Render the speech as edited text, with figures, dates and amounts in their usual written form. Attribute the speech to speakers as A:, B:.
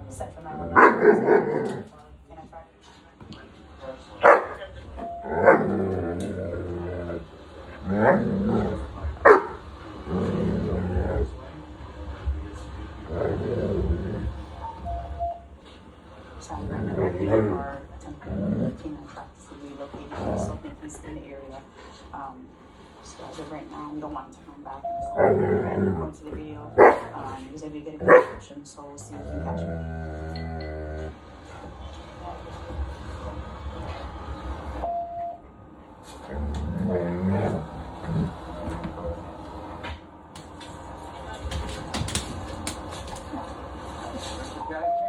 A: Set for my location. Can I try? So I'm recommending our temporary canine tracks to relocate because so think he's in the area. So as of right now, we don't want him to come back according to the video. Because we get a good description, so we'll see if we can catch him.
B: Okay.